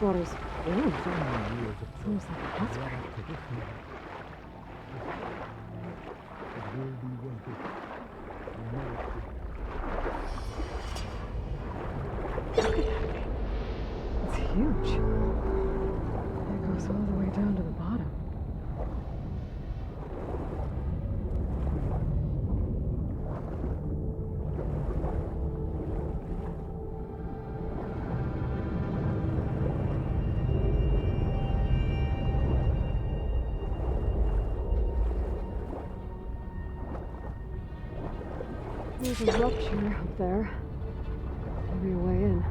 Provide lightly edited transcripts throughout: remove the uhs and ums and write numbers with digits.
explorers. Ooh, seems like a hotspot. Look at that thing. It's huge. It goes all the way down to the bottom. There's a rupture up there. Maybe a way in.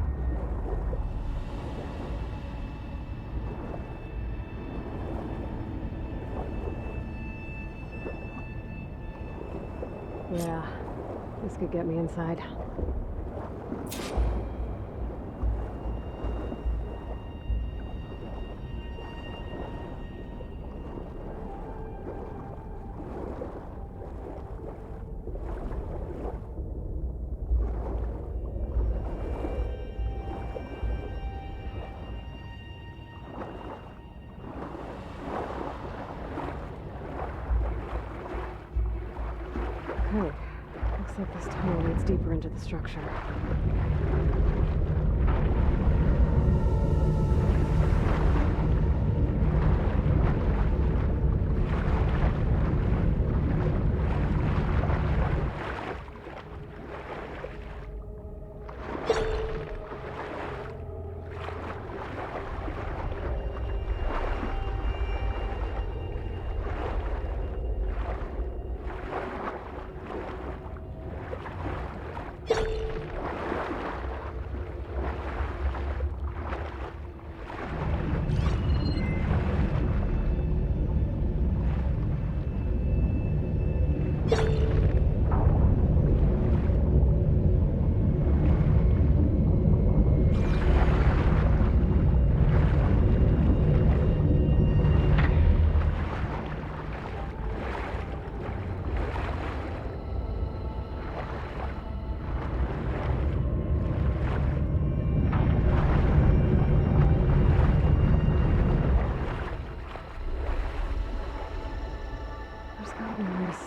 Yeah, this could get me inside. Okay, looks like this tunnel leads deeper into the structure.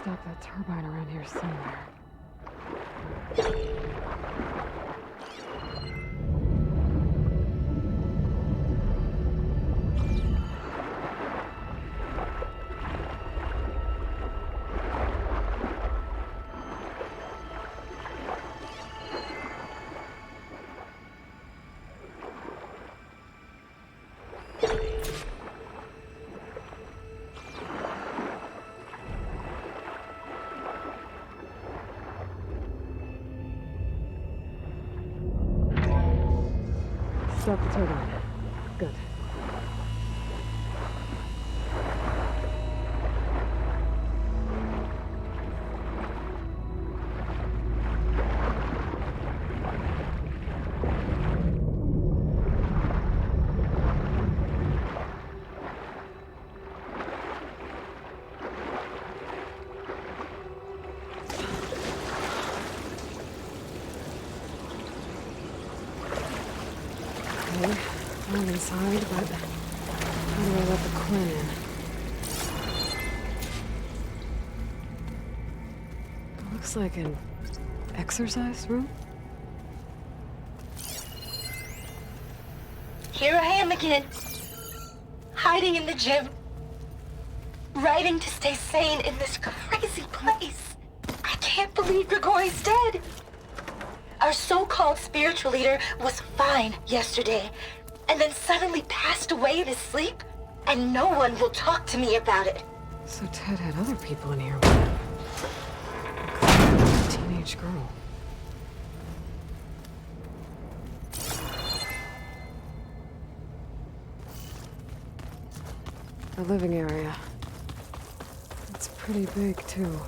Stop that turbine around here somewhere. Stop the turbine. Good. I'm inside, but how do I let the Quinn in? It looks like an exercise room. Here I am again, hiding in the gym, writing to stay sane in this crazy place. I can't believe Grigori's dead. Our so-called spiritual leader was fine yesterday, and then suddenly passed away in his sleep, and no one will talk to me about it. So Ted had other people in here with him. A teenage girl. The living area. It's pretty big, too.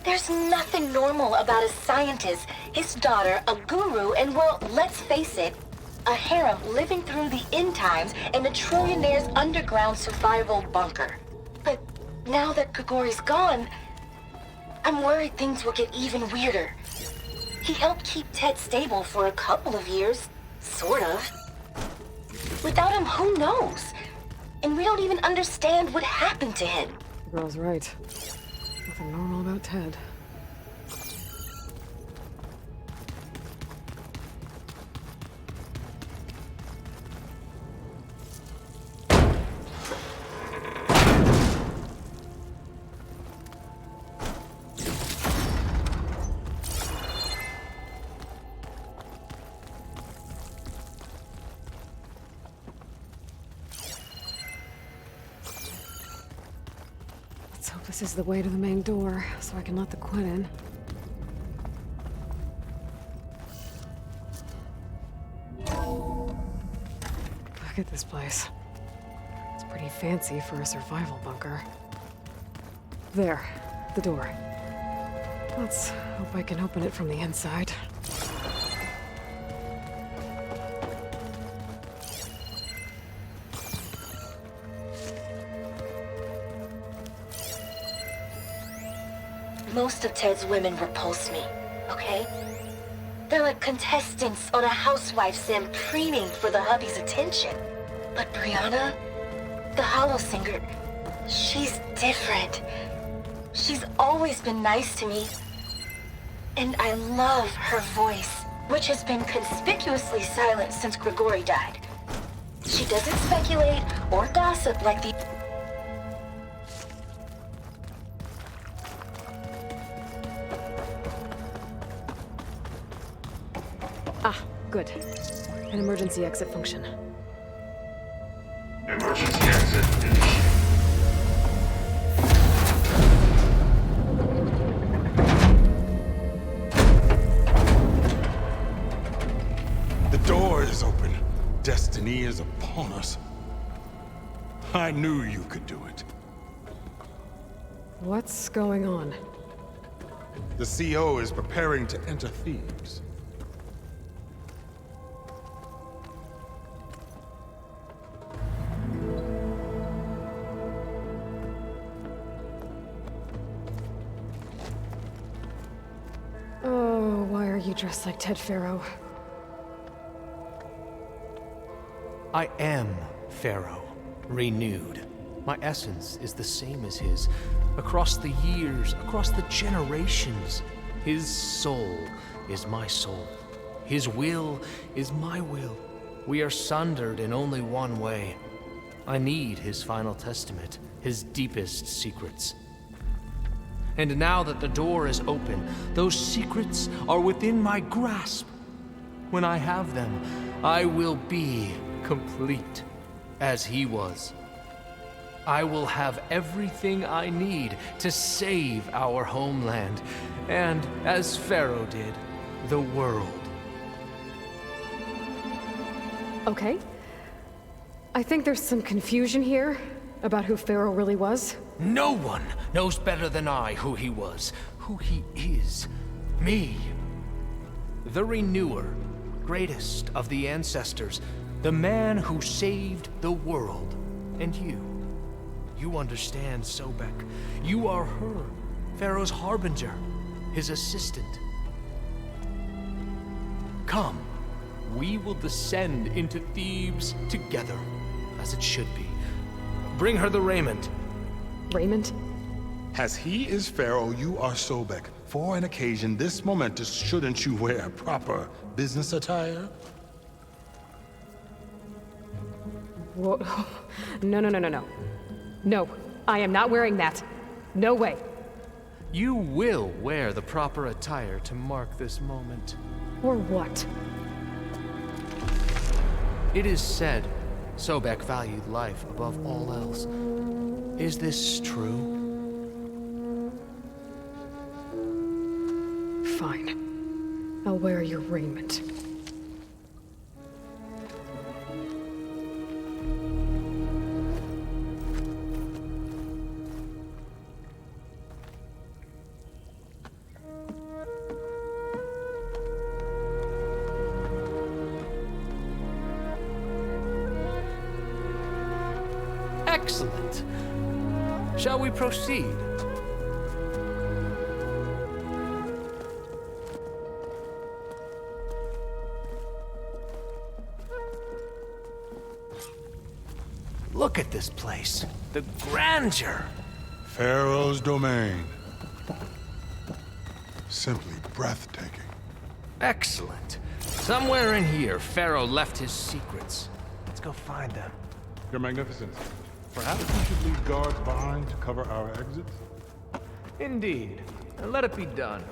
There's nothing normal about a scientist, his daughter, a guru, and well, let's face it, a harem living through the end times in a trillionaire's underground survival bunker. But now that Grigori's gone, I'm worried things will get even weirder. He helped keep Ted stable for a couple of years, sort of. Without him, who knows? And we don't even understand what happened to him. The girl's right. Nothing normal about Ted. Let's hope this is the way to the main door, so I can let the Quinn in. Look at this place. It's pretty fancy for a survival bunker. There, the door. Let's hope I can open it from the inside. Most of Ted's women repulse me, okay? They're like contestants on a housewife sim preening for the hubby's attention. But Brianna, the hollow singer, she's different. She's always been nice to me. And I love her voice, which has been conspicuously silent since Grigori died. She doesn't speculate or gossip like the... Ah, good. An emergency exit function. Emergency exit initiated. The door is open. Destiny is upon us. I knew you could do it. What's going on? The CO is preparing to enter Thebes. Oh, why are you dressed like Ted Faro? I am Pharaoh, renewed. My essence is the same as his. Across the years, across the generations, his soul is my soul. His will is my will. We are sundered in only one way. I need his final testament, his deepest secrets. And now that the door is open, those secrets are within my grasp. When I have them, I will be complete, as he was. I will have everything I need to save our homeland, and, as Pharaoh did, the world. Okay. I think there's some confusion here about who Pharaoh really was. No one knows better than I who he was, who he is. Me. The Renewer, greatest of the ancestors, the man who saved the world. And you. You understand, Sobek. You are her, Pharaoh's harbinger, his assistant. Come, we will descend into Thebes together, as it should be. Bring her the raiment. Raymond? As he is Pharaoh, you are Sobek. For an occasion this momentous, shouldn't you wear proper business attire? Whoa. No, no, no, no, no. No, I am not wearing that. No way. You will wear the proper attire to mark this moment. Or what? It is said Sobek valued life above all else. Is this true? Fine. I'll wear your raiment. Excellent. Shall we proceed? Look at this place. The grandeur. Pharaoh's domain. Simply breathtaking. Excellent. Somewhere in here, Pharaoh left his secrets. Let's go find them. Your Magnificence, perhaps we should leave guards behind to cover our exits? Indeed. And let it be done.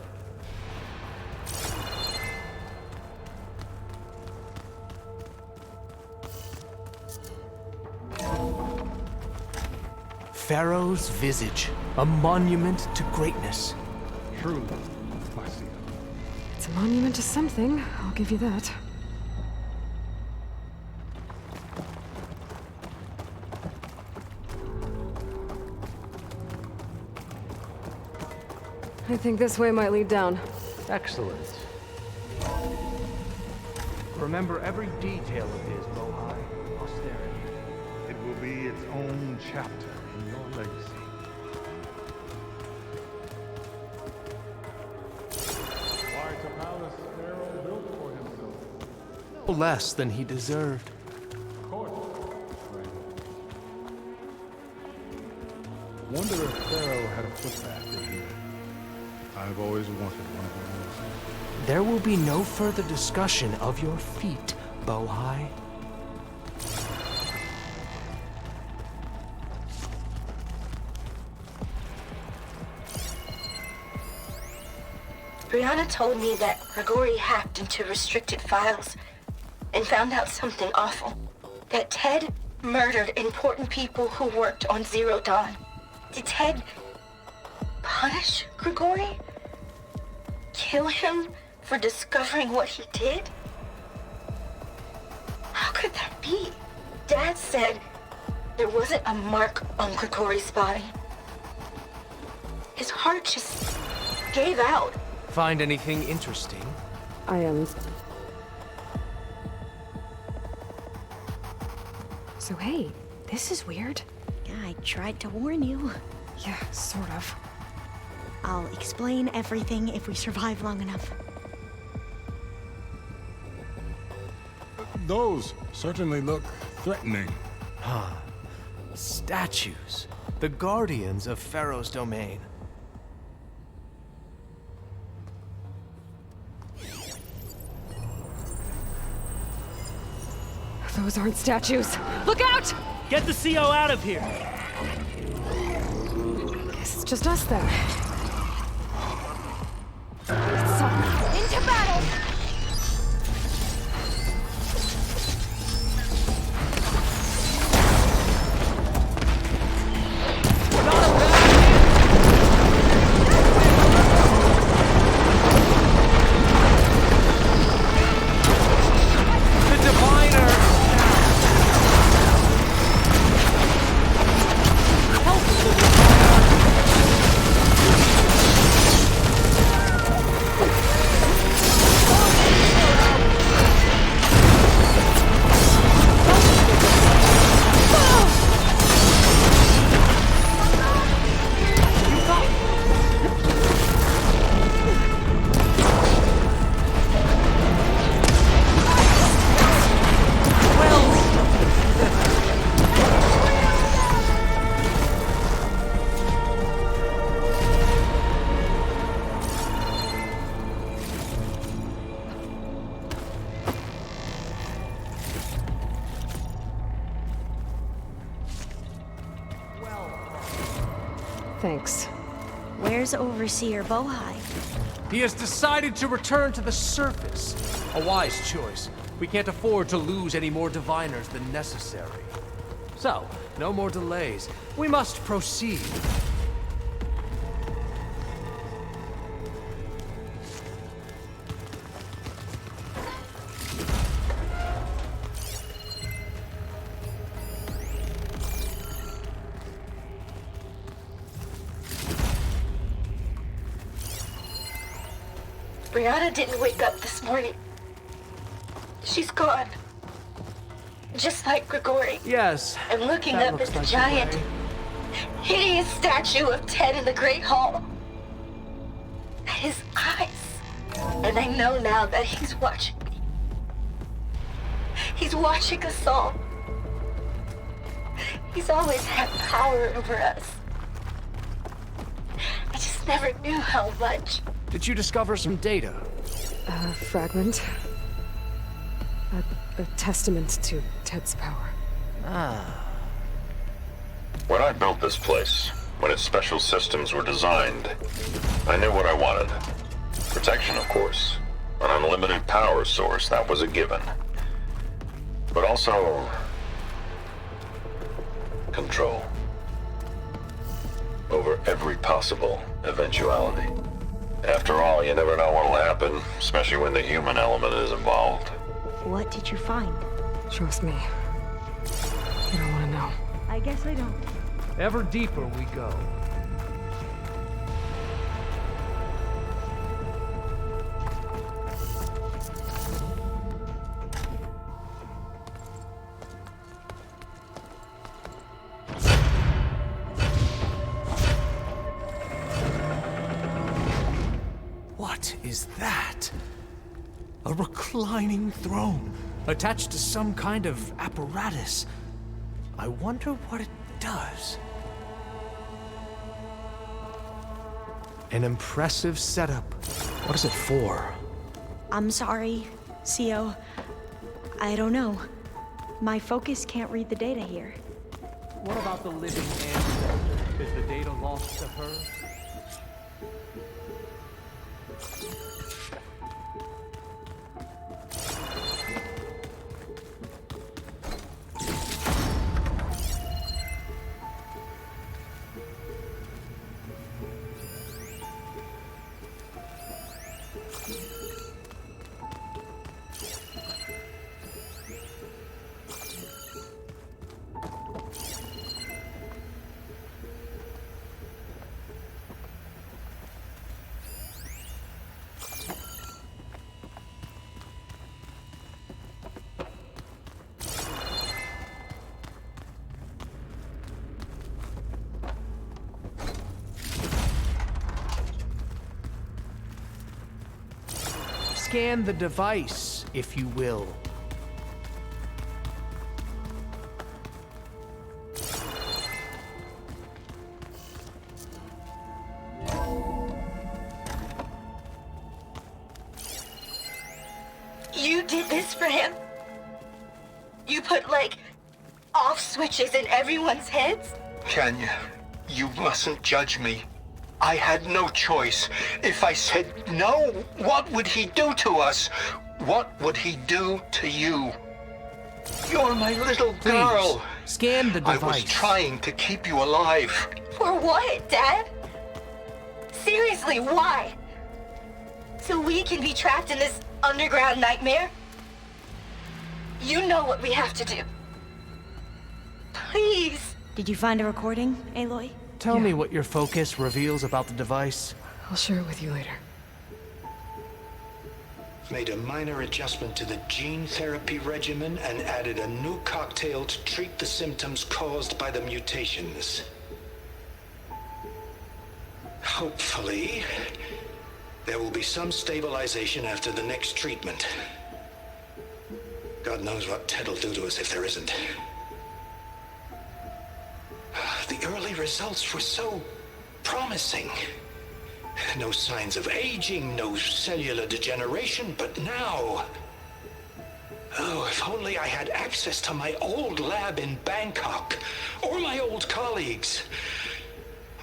Pharaoh's visage, a monument to greatness. Truly, my seat. It's a monument to something, I'll give you that. I think this way might lead down. Excellent. Remember every detail of his, Bohai. Posterity. It will be its own chapter in your legacy. Quite a palace Pharaoh built for himself. No less than he deserved. Court. Wonder if Pharaoh had a footbath in here. I've always wanted one of those. There will be no further discussion of your feet, Bohai. Brianna told me that Grigori hacked into restricted files and found out something awful. That Ted murdered important people who worked on Zero Dawn. Did Ted punish Grigori? Kill him for discovering what he did? How could that be? Dad said there wasn't a mark on Grigori's body. His heart just gave out. Find anything interesting? I am. So hey, this is weird. Yeah, I tried to warn you. Yeah, sort of. I'll explain everything if we survive long enough. Those certainly look threatening. Statues. The guardians of Pharaoh's domain. Those aren't statues. Look out! Get the CO out of here! Guess it's just us then. Into battle! Thanks. Where's Overseer Bohai? He has decided to return to the surface. A wise choice. We can't afford to lose any more diviners than necessary. So, no more delays. We must proceed. Brianna didn't wake up this morning. She's gone. Just like Grigori. Yes. I'm looking that up at looks the like a giant, way. hideous statue of Ted in the Great Hall. His eyes. And I know now that he's watching me. He's watching us all. He's always had power over us. I just never knew how much. Did you discover some data? A fragment. A testament to Ted's power. When I built this place, when its special systems were designed, I knew what I wanted. Protection, of course. An unlimited power source, that was a given. But also... control. Over every possible eventuality. After all, you never know what'll happen, especially when the human element is involved. What did you find? Trust me. You don't want to know. I guess I don't. Ever deeper we go. What is that? A reclining throne, attached to some kind of apparatus. I wonder what it does. An impressive setup. What is it for? I'm sorry, CO. I don't know. My focus can't read the data here. What about the living ancestor? Is the data lost to her? Scan the device, if you will. You did this for him? You put, like, off switches in everyone's heads? Kenya, you mustn't judge me. I had no choice. If I said no, what would he do to us? What would he do to you? You're my little girl. Please, scan the device. I was trying to keep you alive. For what, Dad? Seriously, why? So we can be trapped in this underground nightmare? You know what we have to do. Please. Did you find a recording, Aloy? Tell me what your focus reveals about the device. I'll share it with you later. Made a minor adjustment to the gene therapy regimen and added a new cocktail to treat the symptoms caused by the mutations. Hopefully, there will be some stabilization after the next treatment. God knows what Ted will do to us if there isn't. The early results were so promising. No signs of aging, no cellular degeneration, but now... Oh, if only I had access to my old lab in Bangkok, or my old colleagues,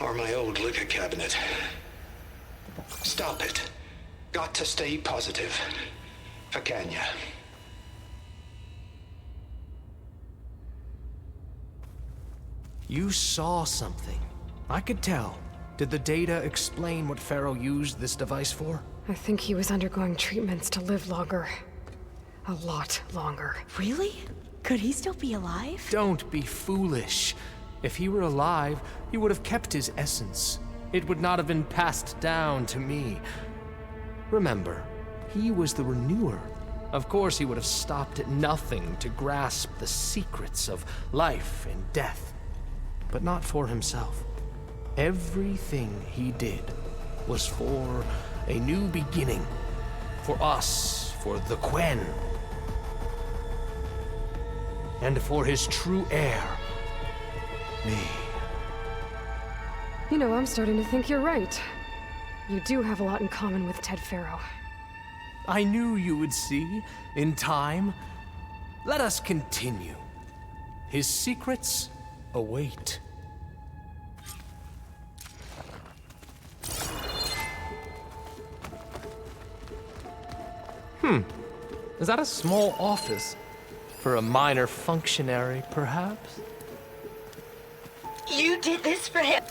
or my old liquor cabinet. Stop it. Got to stay positive. For Kenya. You saw something. I could tell. Did the data explain what Faro used this device for? I think he was undergoing treatments to live longer. A lot longer. Really? Could he still be alive? Don't be foolish. If he were alive, he would have kept his essence. It would not have been passed down to me. Remember, he was the renewer. Of course he would have stopped at nothing to grasp the secrets of life and death. But not for himself. Everything he did was for a new beginning. For us, for the Quen. And for his true heir, me. You know, I'm starting to think you're right. You do have a lot in common with Ted Faro. I knew you would see, in time. Let us continue. His secrets await. Is that a small office? For a minor functionary, perhaps? You did this for him.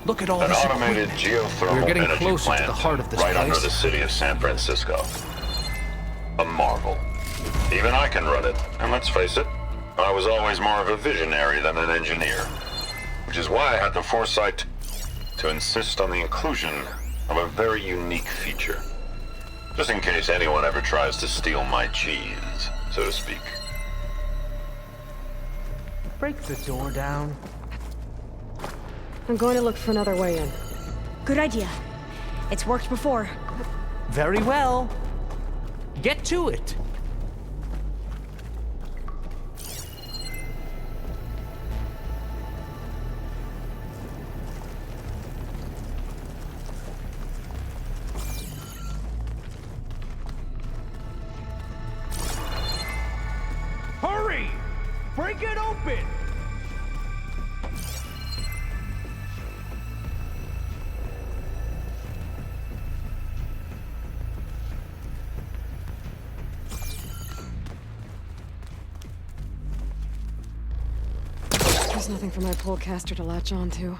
Look at all An this automated equipment. geothermal We're getting energy closer plant to the heart of this right place. under the city of San Francisco. A marvel. Even I can run it, and let's face it, I was always more of a visionary than an engineer. Which is why I had the foresight to insist on the inclusion of a very unique feature. Just in case anyone ever tries to steal my cheese, so to speak. Break the door down. I'm going to look for another way in. Good idea. It's worked before. Very well. Get to it. Hurry! Break it open! There's nothing for my Pullcaster to latch onto.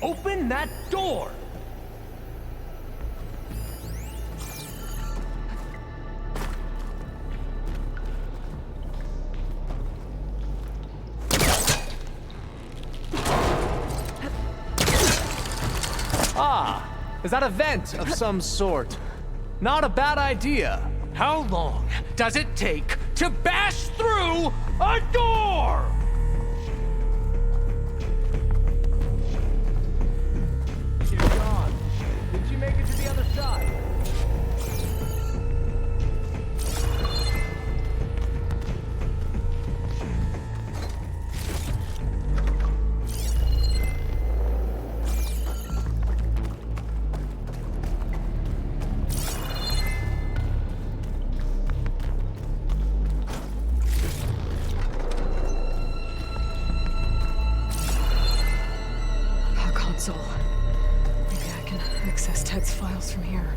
Open that door! Ah, is that a vent of some sort? Not a bad idea. How long does it take to bash through a door? You're gone. Did you make it to the other side? Console. Maybe I can access Ted's files from here.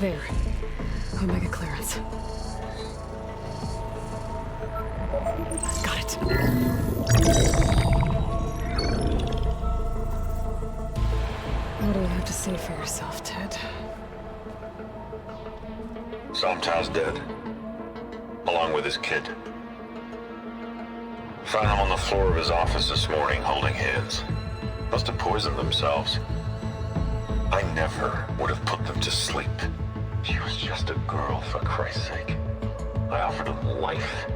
There. Omega clearance. Got it. What do you have to say for yourself, Ted? Somto's dead. Along with his kid. Found him on the floor of his office this morning, holding hands. Must have poisoned themselves. I never would have put them to sleep. She was just a girl, for Christ's sake. I offered them life.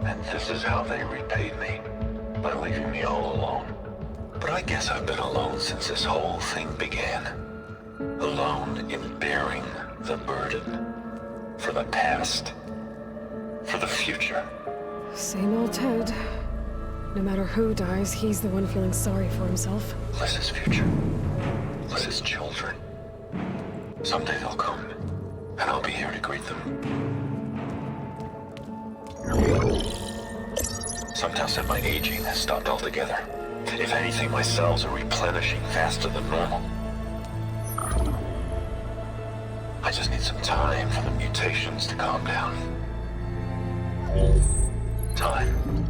And this is how they repaid me, by leaving me all alone. But I guess I've been alone since this whole thing began. Alone in bearing the burden. For the past. For the future. Same old Ted. No matter who dies, he's the one feeling sorry for himself. Liz's future. Liz's children. Someday they'll come, and I'll be here to greet them. Some tell said my aging has stopped altogether. If anything, my cells are replenishing faster than normal. I just need some time for the mutations to calm down. Time.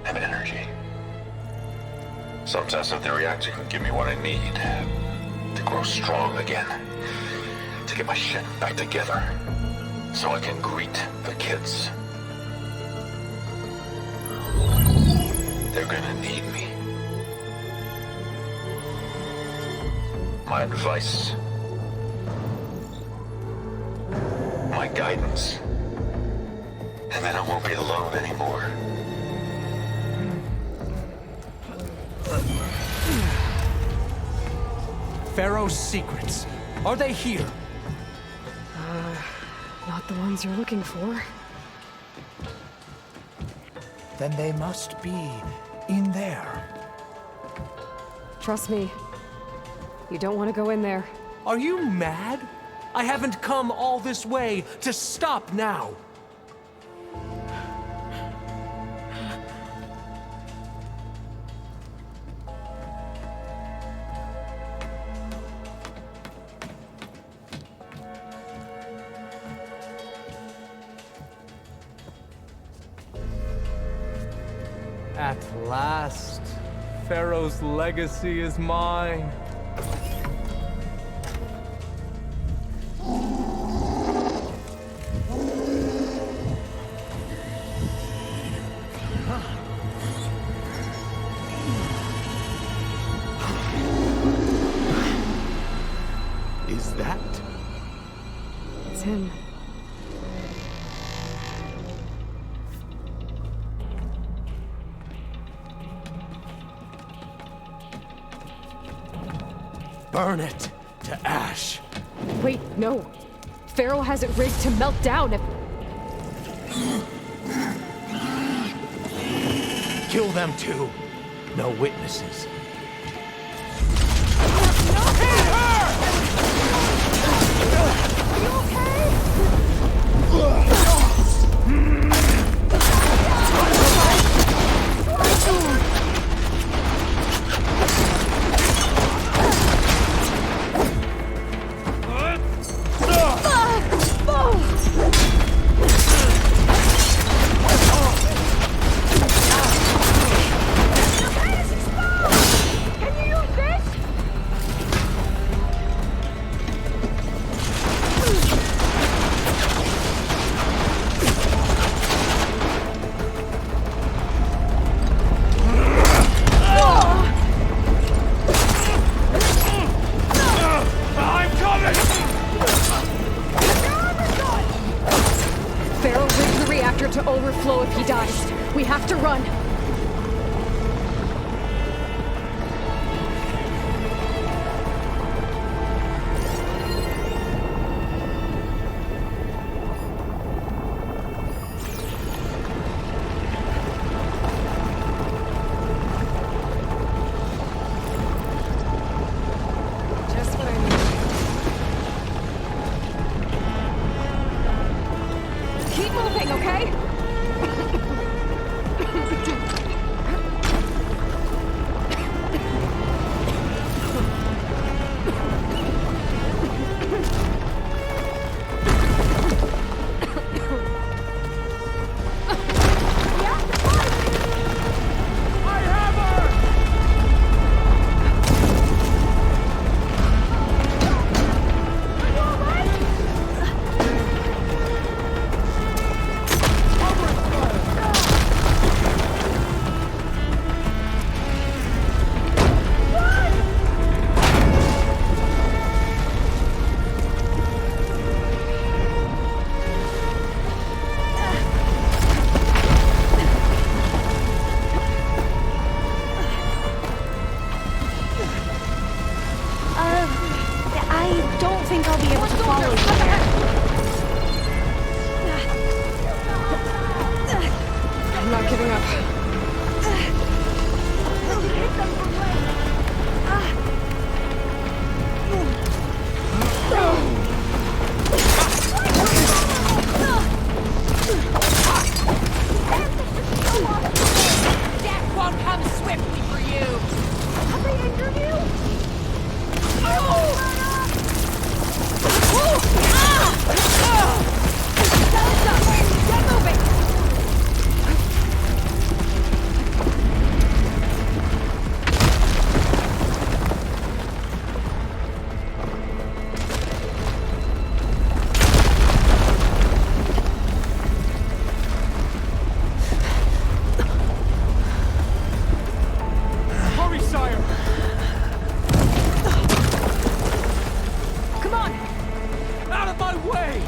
And energy. Some tell said the reactor can give me what I need to grow strong again. To get my shit back together. So I can greet the kids. They're gonna need me. My advice. My guidance. And then I won't be alone anymore. Faros' secrets. Are they here? Not the ones you're looking for. Then they must be in there. Trust me. You don't want to go in there. Are you mad? I haven't come all this way to stop now. At last, Faros' legacy is mine. Is that? It's him. Burn it to ash. Wait, no. Faro has it rigged to melt down if... Kill them too. No witnesses. To overflow if he dies. We have to run. Just what I need. Keep moving, okay? my way!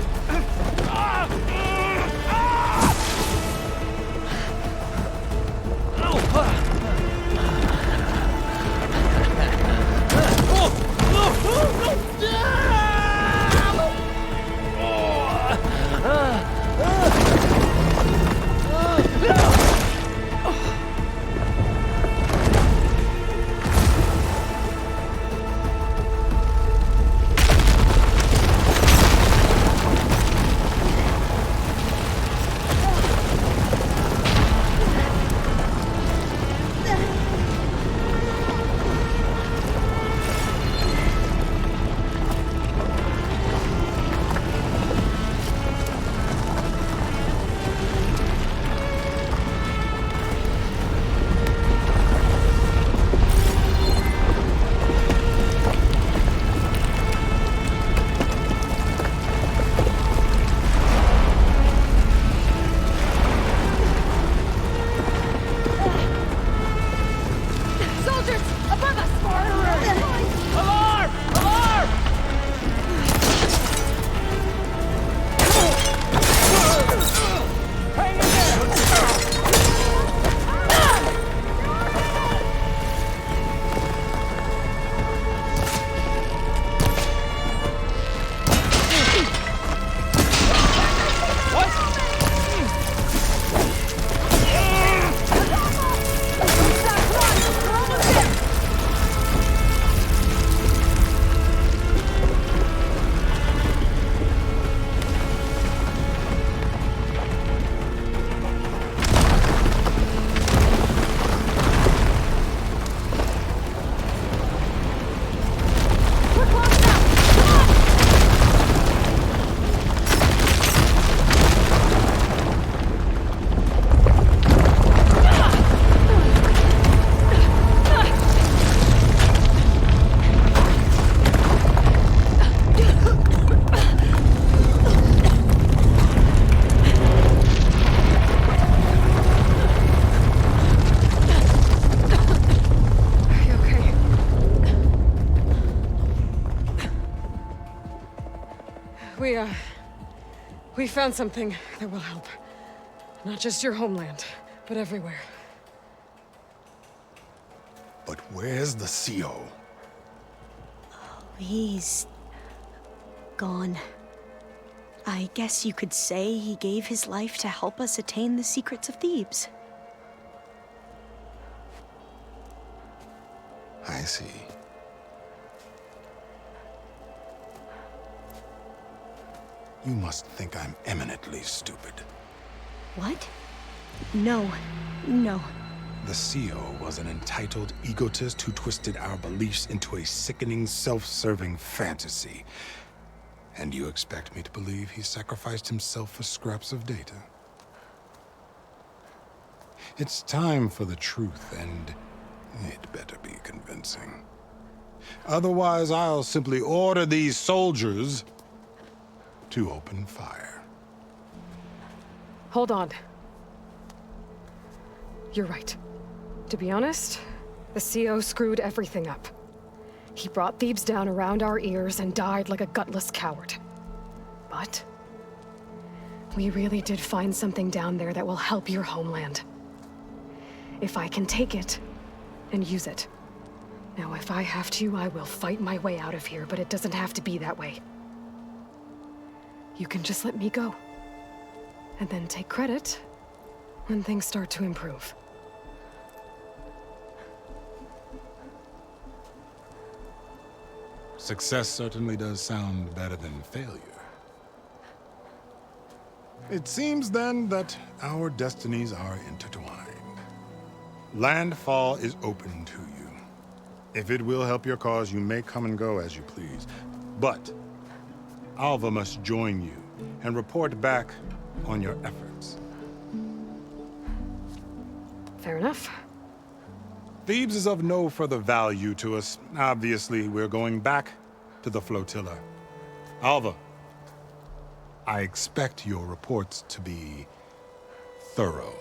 We found something that will help. Not just your homeland, but everywhere. But where's the CO? He's gone. I guess you could say he gave his life to help us attain the secrets of Thebes. I see. You must think I'm eminently stupid. What? No. The CO was an entitled egotist who twisted our beliefs into a sickening, self-serving fantasy. And you expect me to believe he sacrificed himself for scraps of data? It's time for the truth, and it better be convincing. Otherwise, I'll simply order these soldiers to open fire. Hold on. You're right. To be honest, the CO screwed everything up. He brought Thebes down around our ears and died like a gutless coward. But we really did find something down there that will help your homeland. If I can take it and use it. Now, if I have to, I will fight my way out of here, but it doesn't have to be that way. You can just let me go. And then take credit when things start to improve. Success certainly does sound better than failure. It seems then that our destinies are intertwined. Landfall is open to you. If it will help your cause, you may come and go as you please. But Alva must join you and report back on your efforts. Fair enough. Thebes is of no further value to us. Obviously, we're going back to the flotilla. Alva, I expect your reports to be thorough.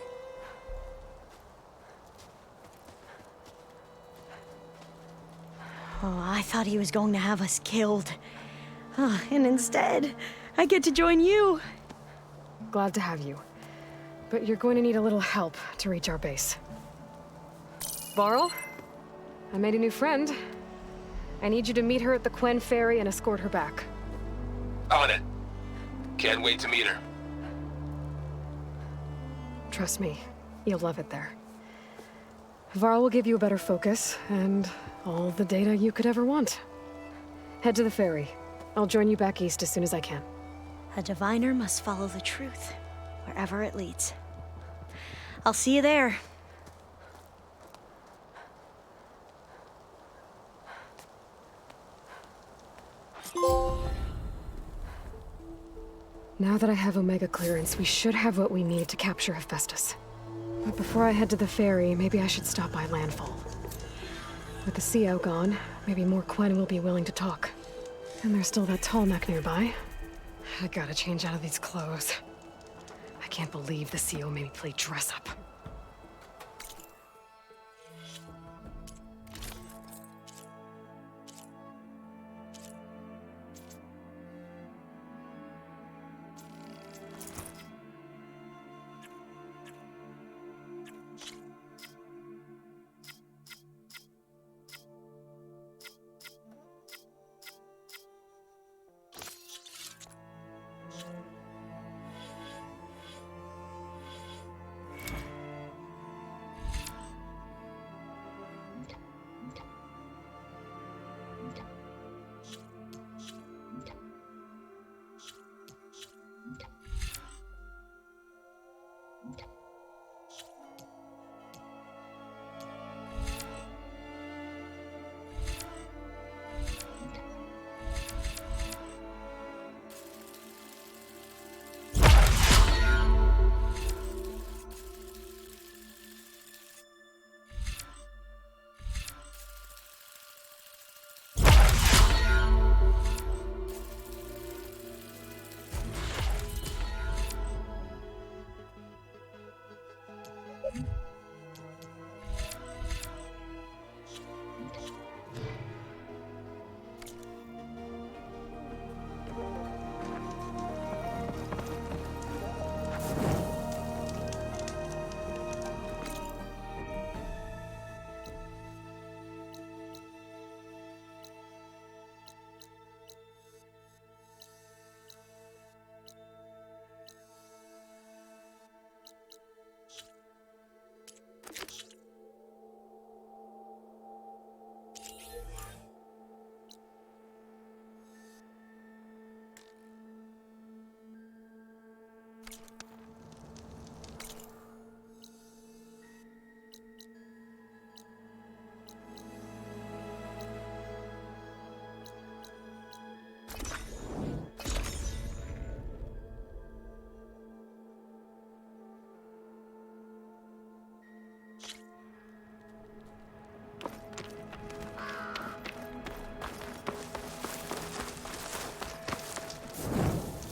Oh, I thought he was going to have us killed. And instead, I get to join you. Glad to have you. But you're going to need a little help to reach our base. Varl, I made a new friend. I need you to meet her at the Quen Ferry and escort her back. On it. Can't wait to meet her. Trust me, you'll love it there. Varl will give you a better focus, and all the data you could ever want. Head to the ferry. I'll join you back east as soon as I can. A diviner must follow the truth, wherever it leads. I'll see you there. Now that I have Omega clearance, we should have what we need to capture Hephaestus. But before I head to the ferry, maybe I should stop by Landfall. With the CO gone, maybe more Quen will be willing to talk. And there's still that tall neck nearby. I gotta change out of these clothes. I can't believe the CO made me play dress up.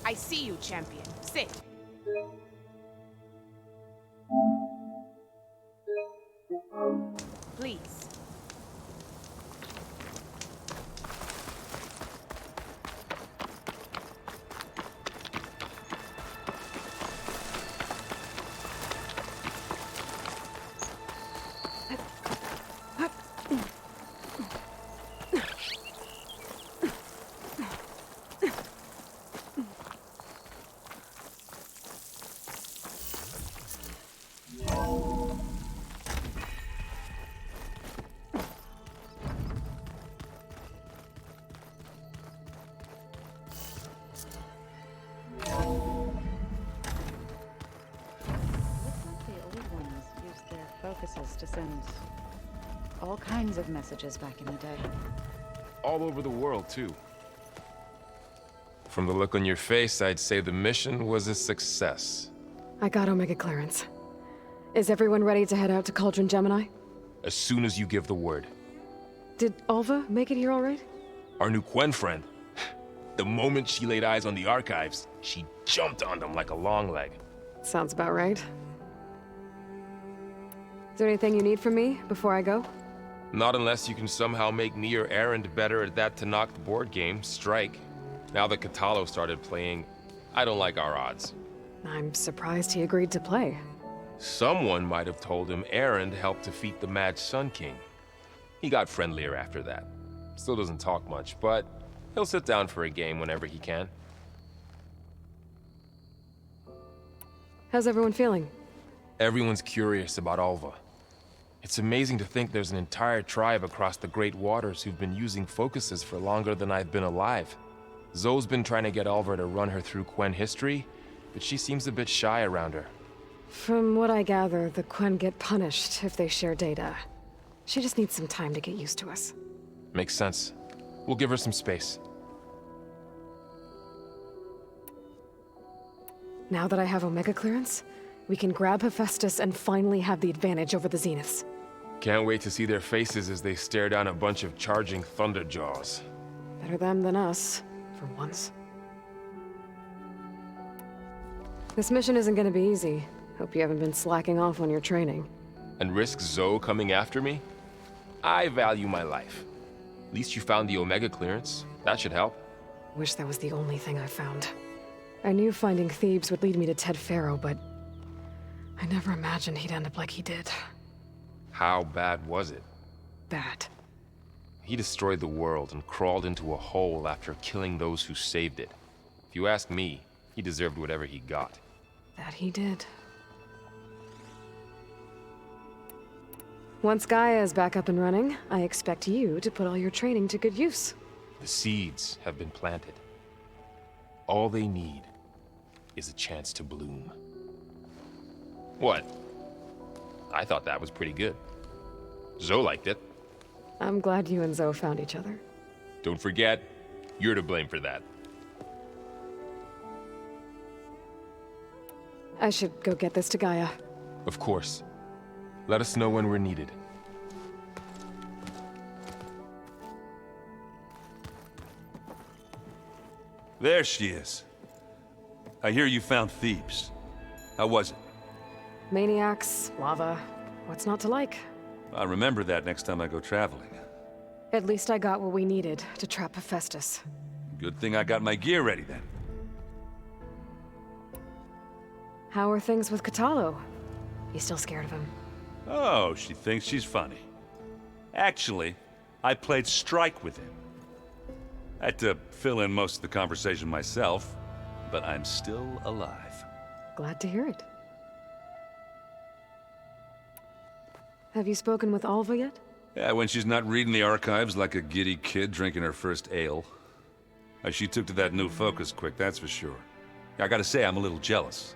I see you, champion. Sit. Please. To send all kinds of messages back in the day. All over the world, too. From the look on your face, I'd say the mission was a success. I got Omega clearance. Is everyone ready to head out to Cauldron Gemini? As soon as you give the word. Did Alva make it here all right? Our new Quen friend. The moment she laid eyes on the archives, she jumped on them like a long leg. Sounds about right. Is there anything you need from me before I go? Not unless you can somehow make me or Erend better at that Tanakh board game, Strike. Now that Catalo started playing, I don't like our odds. I'm surprised he agreed to play. Someone might have told him Erend helped defeat the Mad Sun King. He got friendlier after that. Still doesn't talk much, but he'll sit down for a game whenever he can. How's everyone feeling? Everyone's curious about Alva. It's amazing to think there's an entire tribe across the Great Waters who've been using focuses for longer than I've been alive. Zoe's been trying to get Alva to run her through Quen history, but she seems a bit shy around her. From what I gather, the Quen get punished if they share data. She just needs some time to get used to us. Makes sense. We'll give her some space. Now that I have Omega clearance, we can grab Hephaestus and finally have the advantage over the Zeniths. Can't wait to see their faces as they stare down a bunch of charging Thunderjaws. Better them than us, for once. This mission isn't gonna be easy. Hope you haven't been slacking off on your training. And risk Zoe coming after me? I value my life. At least you found the Omega clearance. That should help. Wish that was the only thing I found. I knew finding Thebes would lead me to Ted Faro, but I never imagined he'd end up like he did. How bad was it? Bad. He destroyed the world and crawled into a hole after killing those who saved it. If you ask me, he deserved whatever he got. That he did. Once Gaia is back up and running, I expect you to put all your training to good use. The seeds have been planted. All they need is a chance to bloom. What? I thought that was pretty good. Zoe liked it. I'm glad you and Zoe found each other. Don't forget, you're to blame for that. I should go get this to Gaia. Of course. Let us know when we're needed. There she is. I hear you found Thebes. How was it? Maniacs, lava, what's not to like? I'll remember that next time I go traveling. At least I got what we needed to trap Hephaestus. Good thing I got my gear ready then. How are things with Catalo? You still scared of him? Oh, she thinks she's funny. Actually, I played strike with him. I had to fill in most of the conversation myself, but I'm still alive. Glad to hear it. Have you spoken with Alva yet? Yeah, when she's not reading the archives like a giddy kid drinking her first ale. She took to that new focus quick, that's for sure. I gotta say, I'm a little jealous.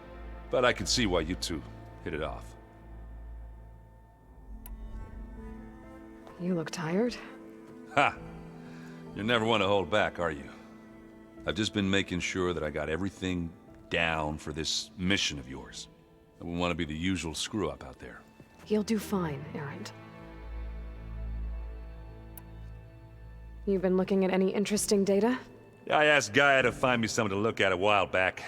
But I can see why you two hit it off. You look tired. Ha! You never want to hold back, are you? I've just been making sure that I got everything down for this mission of yours. I wouldn't want to be the usual screw-up out there. You'll do fine, Erend. You've been looking at any interesting data? I asked Gaia to find me something to look at a while back,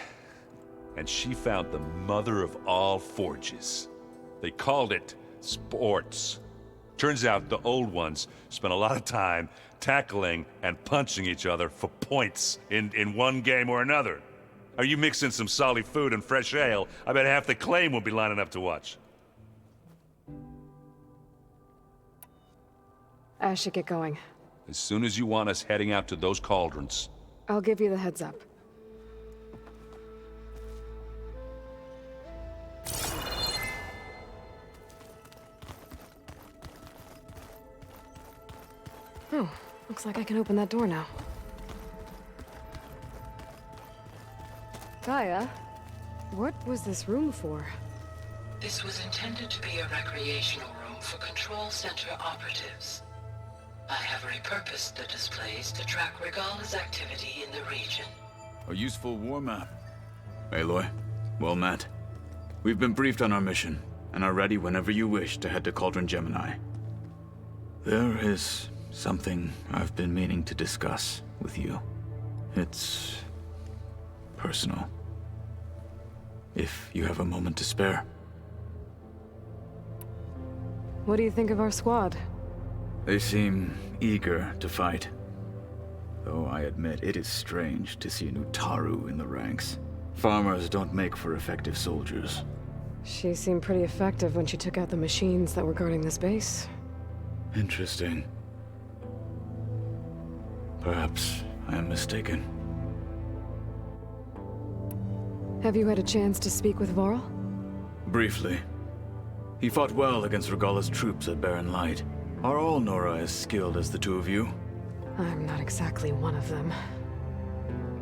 and she found the mother of all forges. They called it sports. Turns out the old ones spent a lot of time tackling and punching each other for points in one game or another. Are you mixing some solid food and fresh ale? I bet half the claim will be lining up to watch. I should get going. As soon as you want us heading out to those cauldrons. I'll give you the heads up. Oh, looks like I can open that door now. Gaia, what was this room for? This was intended to be a recreational room for Control Center operatives. I have repurposed the displays to track Regala's activity in the region. A useful war map. Aloy, well met. We've been briefed on our mission, and are ready whenever you wish to head to Cauldron Gemini. There is something I've been meaning to discuss with you. It's personal. If you have a moment to spare. What do you think of our squad? They seem eager to fight. though I admit it is strange to see a new Taru in the ranks. Farmers don't make for effective soldiers. She seemed pretty effective when she took out the machines that were guarding this base. Interesting. Perhaps I am mistaken. Have you had a chance to speak with Varl? Briefly. He fought well against Regalla's troops at Barren Light. Are all Nora as skilled as the two of you? I'm not exactly one of them.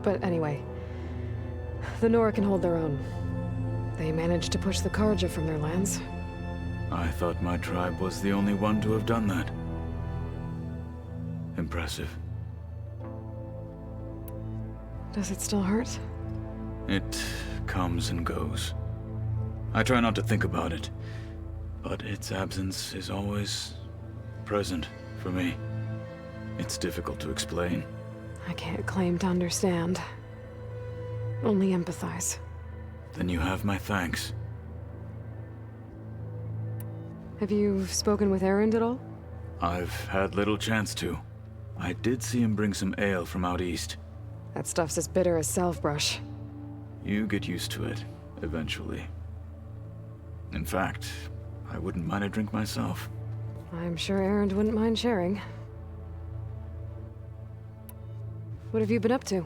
But anyway, the Nora can hold their own. They managed to push the Karja from their lands. I thought my tribe was the only one to have done that. Impressive. Does it still hurt? It comes and goes. I try not to think about it, but its absence is always present for me. It's difficult to explain. I can't claim to understand. Only empathize. Then you have my thanks. Have you spoken with Erend at all? I've had little chance to. I did see him bring some ale from out east. That stuff's as bitter as self-brush. You get used to it, eventually. In fact, I wouldn't mind a drink myself. I'm sure Erend wouldn't mind sharing. What have you been up to?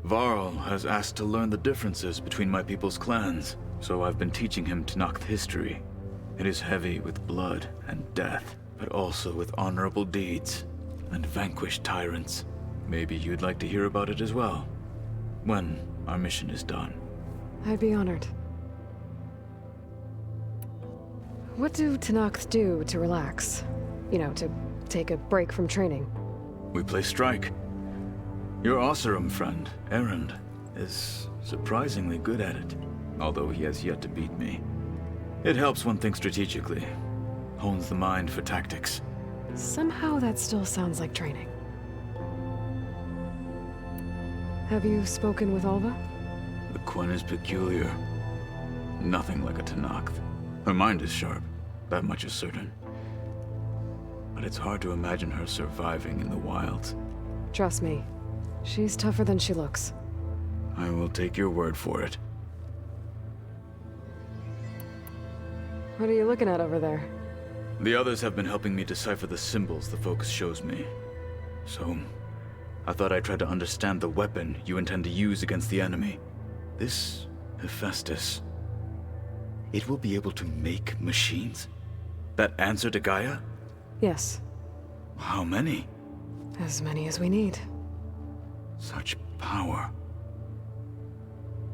Varl has asked to learn the differences between my people's clans, so I've been teaching him Tenakth history. It is heavy with blood and death, but also with honorable deeds and vanquished tyrants. Maybe you'd like to hear about it as well, when our mission is done. I'd be honored. What do Tenakth do to relax? You know, to take a break from training? We play strike. Your Oseram friend, Erend, is surprisingly good at it, although he has yet to beat me. It helps one think strategically, hones the mind for tactics. Somehow that still sounds like training. Have you spoken with Alva? The Quen is peculiar. Nothing like a Tenakth. Her mind is sharp, that much is certain. But it's hard to imagine her surviving in the wilds. Trust me, she's tougher than she looks. I will take your word for it. What are you looking at over there? The others have been helping me decipher the symbols the Focus shows me. So, I thought I'd try to understand the weapon you intend to use against the enemy. This Hephaestus. It will be able to make machines? That answer to Gaia? Yes. How many? As many as we need. Such power.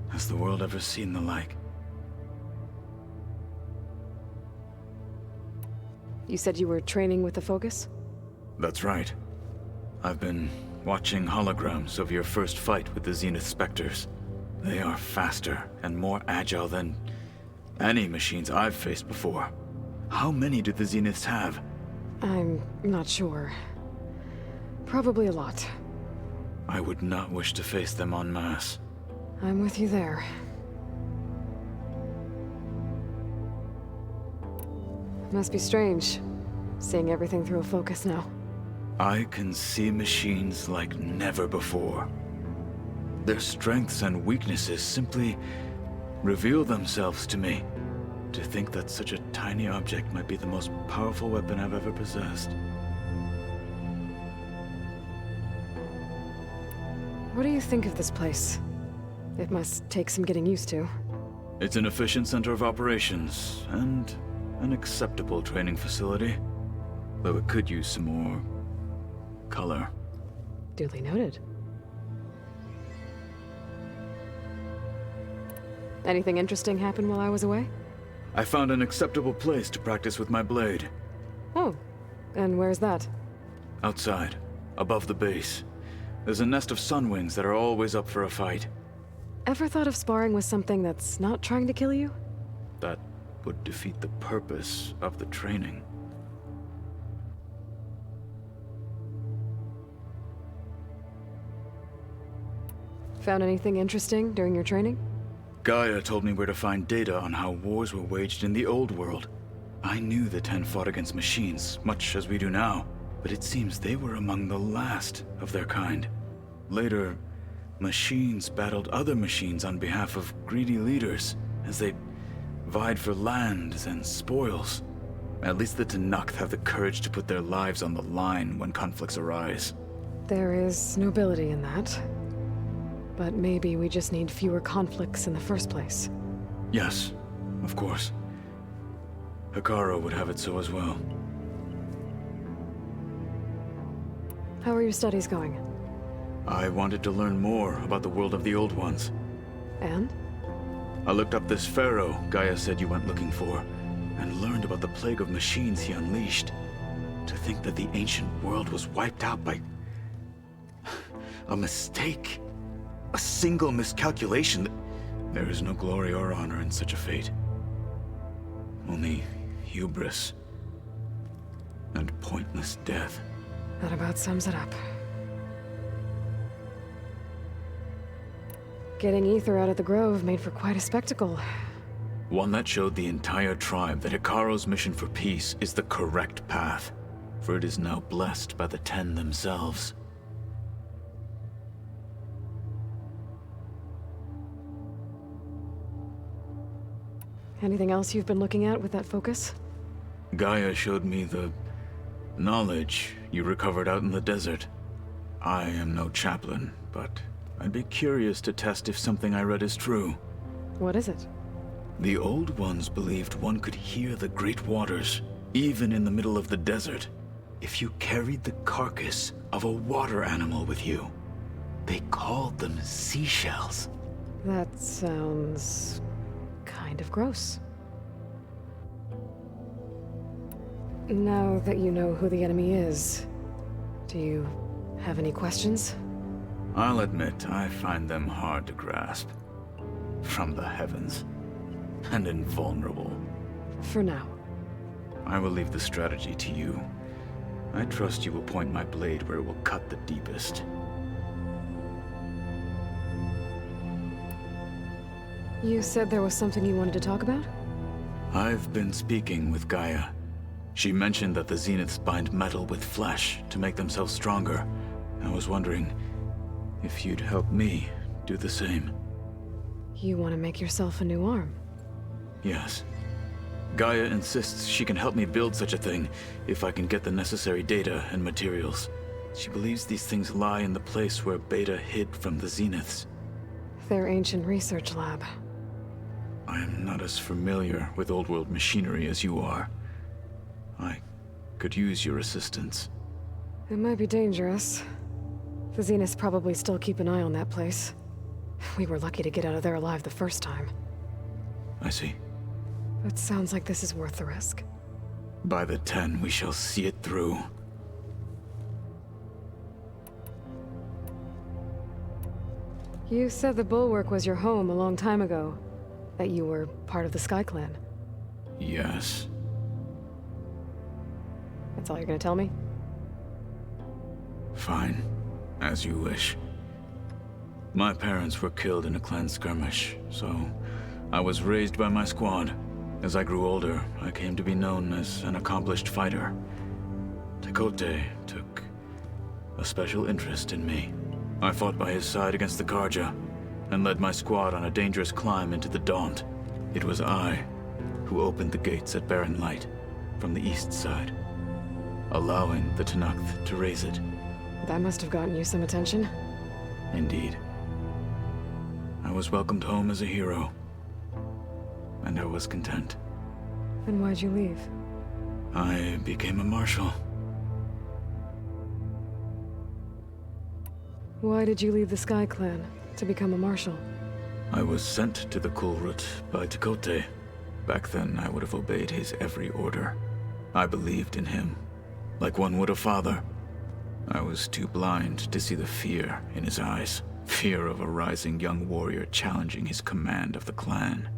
Has the world ever seen the like? You said you were training with the Focus? That's right. I've been watching holograms of your first fight with the Zenith Spectres. They are faster and more agile than any machines I've faced before. How many do the Zeniths have? I'm not sure. Probably a lot. I would not wish to face them en masse. I'm with you there. Must be strange, seeing everything through a Focus now. I can see machines like never before. Their strengths and weaknesses simply reveal themselves to me. To think that such a tiny object might be the most powerful weapon I've ever possessed. What do you think of this place? It must take some getting used to. It's an efficient center of operations, and an acceptable training facility. Though it could use some more color. Duly noted. Anything interesting happen while I was away? I found an acceptable place to practice with my blade. Oh, and where's that? Outside, above the base. There's a nest of sunwings that are always up for a fight. Ever thought of sparring with something that's not trying to kill you? That would defeat the purpose of the training. Found anything interesting during your training? Gaia told me where to find data on how wars were waged in the old world. I knew the Ten fought against machines, much as we do now, but it seems they were among the last of their kind. later, machines battled other machines on behalf of greedy leaders as they vied for lands and spoils. At least the Tenakth have the courage to put their lives on the line when conflicts arise. There is nobility in that. But maybe we just need fewer conflicts in the first place. Yes, of course. Hekarro would have it so as well. How are your studies going? I wanted to learn more about the world of the Old Ones. And? I looked up this pharaoh Gaia said you went looking for, and learned about the plague of machines he unleashed. To think that the ancient world was wiped out by a mistake. A single miscalculation. There is no glory or honor in such a fate. Only hubris and pointless death. That about sums it up. Getting Ether out of the Grove made for quite a spectacle. One that showed the entire tribe that Hekarro's mission for peace is the correct path, for it is now blessed by the Ten themselves. Anything else you've been looking at with that focus? Gaia showed me the knowledge you recovered out in the desert. I am no chaplain, but I'd be curious to test if something I read is true. What is it? The Old Ones believed one could hear the great waters, even in the middle of the desert, if you carried the carcass of a water animal with you. They called them seashells. That sounds kind of gross. Now that you know who the enemy is, do you have any questions? I'll admit, I find them hard to grasp. From the heavens. And invulnerable. For now. I will leave the strategy to you. I trust you will point my blade where it will cut the deepest. You said there was something you wanted to talk about? I've been speaking with Gaia. She mentioned that the Zeniths bind metal with flesh to make themselves stronger. I was wondering if you'd help me do the same. You want to make yourself a new arm? Yes. Gaia insists she can help me build such a thing if I can get the necessary data and materials. She believes these things lie in the place where Beta hid from the Zeniths. Their ancient research lab. I am not as familiar with old world machinery as you are. I could use your assistance. It might be dangerous. The Zeniths probably still keep an eye on that place. We were lucky to get out of there alive the first time. I see. It sounds like this is worth the risk. By the 10, we shall see it through. You said the Bulwark was your home a long time ago. That you were part of the Sky Clan. Yes. That's all you're gonna tell me? Fine. As you wish. My parents were killed in a clan skirmish, so I was raised by my squad. As I grew older, I came to be known as an accomplished fighter. Tekote took a special interest in me. I fought by his side against the Karja, and led my squad on a dangerous climb into the Daunt. It was I who opened the gates at Barren Light, from the east side, allowing the Tenakth to raise it. That must have gotten you some attention. Indeed. I was welcomed home as a hero, and I was content. Then why'd you leave? I became a marshal. Why did you leave the Sky Clan to become a marshal? I was sent to the Kulrut by Tekote. Back then, I would have obeyed his every order. I believed in him, like one would a father. I was too blind to see the fear in his eyes. Fear of a rising young warrior challenging his command of the clan.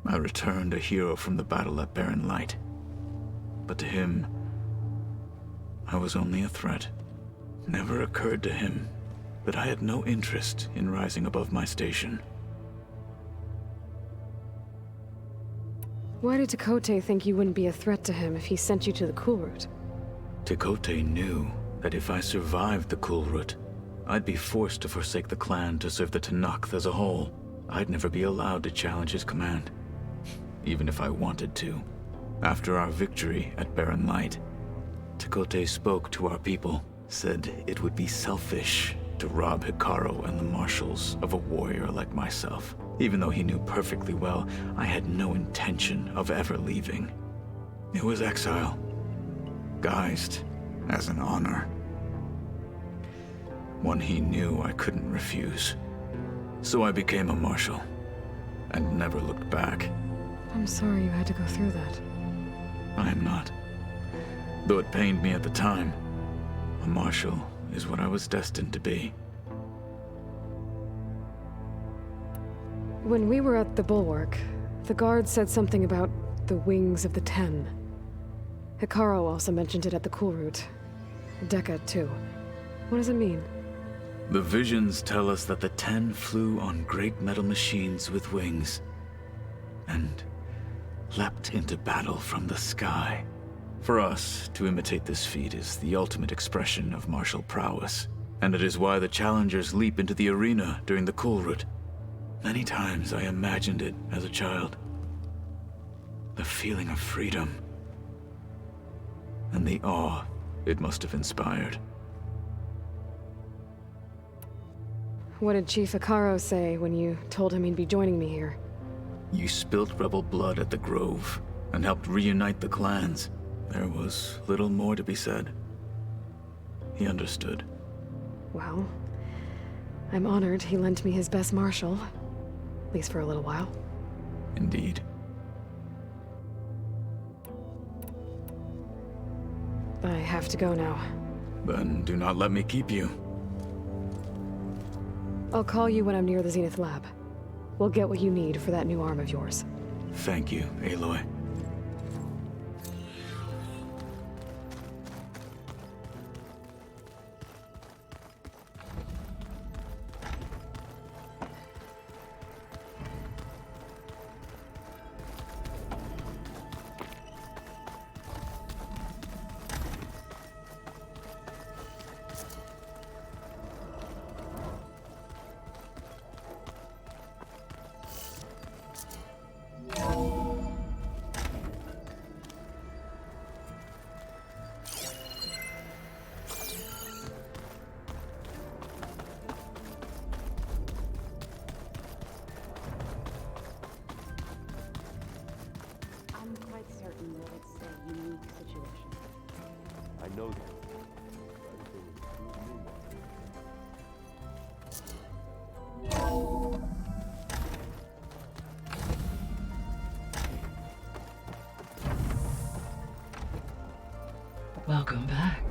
I returned a hero from the battle at Barren Light. But to him, I was only a threat. Never occurred to him that I had no interest in rising above my station. Why did Tekote think you wouldn't be a threat to him if he sent you to the Kulrut? Tekote knew that if I survived the Kulrut, I'd be forced to forsake the clan to serve the Tanakh as a whole. I'd never be allowed to challenge his command, even if I wanted to. After our victory at Barren Light, Tekote spoke to our people, said it would be selfish to rob Hikaru and the marshals of a warrior like myself, even though he knew perfectly well I had no intention of ever leaving. It was exile, guised as an honor. One he knew I couldn't refuse. So I became a marshal, and never looked back. I'm sorry you had to go through that. I am not. Though it pained me at the time, a marshal is what I was destined to be. When we were at the Bulwark, the guard said something about the Wings of the Ten. Hikaru also mentioned it at the Cool Route. Dekka, too. What does it mean? The visions tell us that the Ten flew on great metal machines with wings, and leapt into battle from the sky. For us, to imitate this feat is the ultimate expression of martial prowess, and it is why the challengers leap into the arena during the Cool Route. Many times I imagined it as a child. The feeling of freedom, and the awe it must have inspired. What did Chief Hikaru say when you told him he'd be joining me here? You spilled rebel blood at the Grove, and helped reunite the clans. There was little more to be said. He understood. Well, I'm honored he lent me his best marshal. At least for a little while. Indeed. I have to go now. Then do not let me keep you. I'll call you when I'm near the Zenith lab. We'll get what you need for that new arm of yours. Thank you, Aloy. I'm quite certain that it's a unique situation. I know that. Welcome back.